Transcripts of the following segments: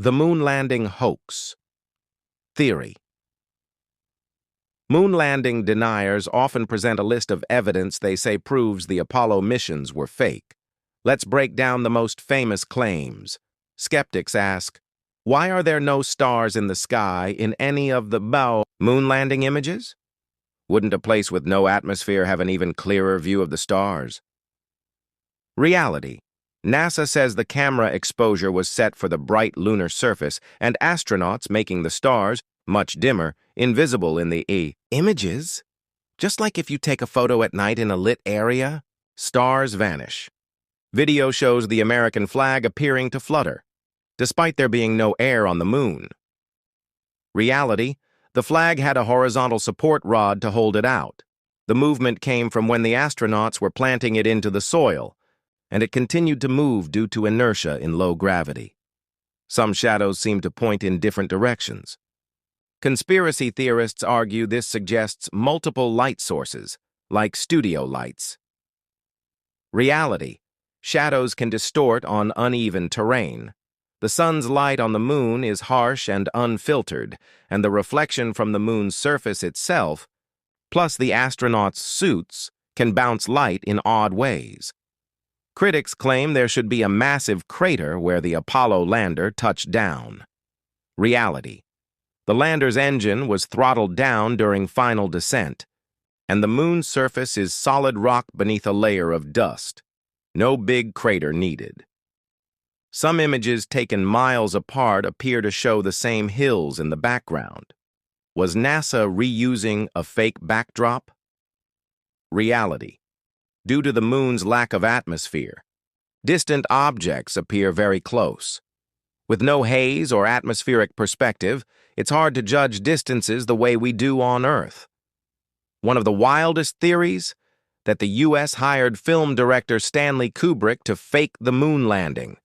The Moon Landing Hoax. Theory. Moon landing deniers often present a list of evidence they say proves the Apollo missions were fake. Let's break down the most famous claims. Skeptics ask, why are there no stars in the sky in any of the moon landing images? Wouldn't a place with no atmosphere have an even clearer view of the stars? Reality. NASA says the camera exposure was set for the bright lunar surface and astronauts making the stars, much dimmer, invisible in the images. Just like if you take a photo at night in a lit area, stars vanish. Video shows the American flag appearing to flutter, despite there being no air on the moon. Reality, the flag had a horizontal support rod to hold it out. The movement came from when the astronauts were planting it into the soil, and it continued to move due to inertia in low gravity. Some shadows seem to point in different directions. Conspiracy theorists argue this suggests multiple light sources, like studio lights. Reality. Shadows can distort on uneven terrain. The sun's light on the moon is harsh and unfiltered, and the reflection from the moon's surface itself, plus the astronauts' suits, can bounce light in odd ways. Critics claim there should be a massive crater where the Apollo lander touched down. Reality. The lander's engine was throttled down during final descent, and the moon's surface is solid rock beneath a layer of dust. No big crater needed. Some images taken miles apart appear to show the same hills in the background. Was NASA reusing a fake backdrop? Reality. Due to the moon's lack of atmosphere, distant objects appear very close. With no haze or atmospheric perspective, it's hard to judge distances the way we do on Earth. One of the wildest theories? That the U.S. hired film director Stanley Kubrick to fake the moon landing.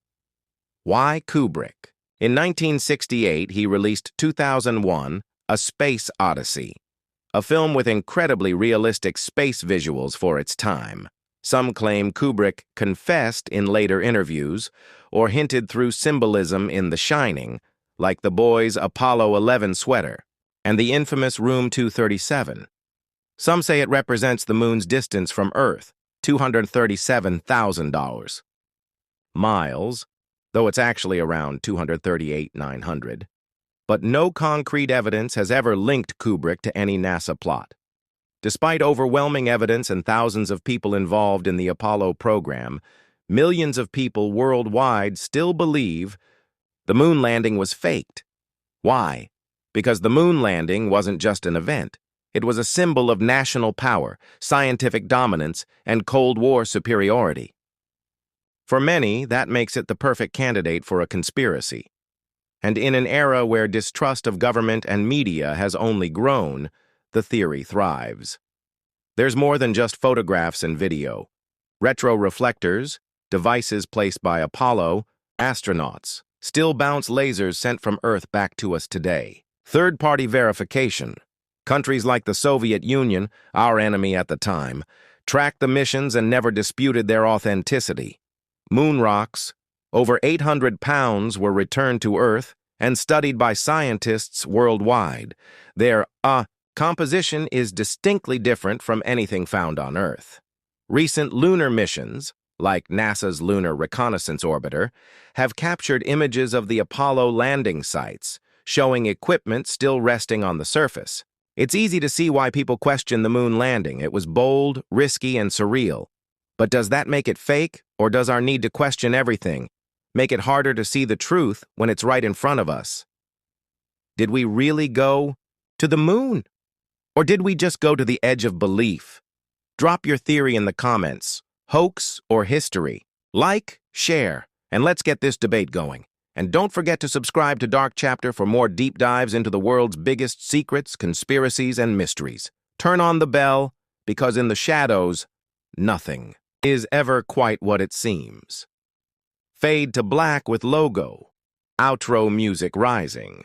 Why Kubrick? In 1968, he released 2001, A Space Odyssey, a film with incredibly realistic space visuals for its time. Some claim Kubrick confessed in later interviews or hinted through symbolism in The Shining, like the boy's Apollo 11 sweater and the infamous Room 237. Some say it represents the moon's distance from Earth, $237,000 miles, though it's actually around 238,900. But no concrete evidence has ever linked Kubrick to any NASA plot. Despite overwhelming evidence and thousands of people involved in the Apollo program, millions of people worldwide still believe the moon landing was faked. Why? Because the moon landing wasn't just an event. It was a symbol of national power, scientific dominance, and Cold War superiority. For many, that makes it the perfect candidate for a conspiracy. And in an era where distrust of government and media has only grown, the theory thrives. There's more than just photographs and video. Retro reflectors, devices placed by Apollo, astronauts, still bounce lasers sent from Earth back to us today. Third-party verification. Countries like the Soviet Union, our enemy at the time, tracked the missions and never disputed their authenticity. Moon rocks, over 800 pounds, were returned to Earth and studied by scientists worldwide. Their composition is distinctly different from anything found on Earth. Recent lunar missions, like NASA's Lunar Reconnaissance Orbiter, have captured images of the Apollo landing sites, showing equipment still resting on the surface. It's easy to see why people question the moon landing. It was bold, risky, and surreal. But does that make it fake, or does our need to question everything make it harder to see the truth when it's right in front of us? Did we really go to the moon? Or did we just go to the edge of belief? Drop your theory in the comments. Hoax or history? Like, share, and let's get this debate going. And don't forget to subscribe to Dark Chapter for more deep dives into the world's biggest secrets, conspiracies, and mysteries. Turn on the bell, because in the shadows, nothing is ever quite what it seems. Fade to black with logo. Outro music rising.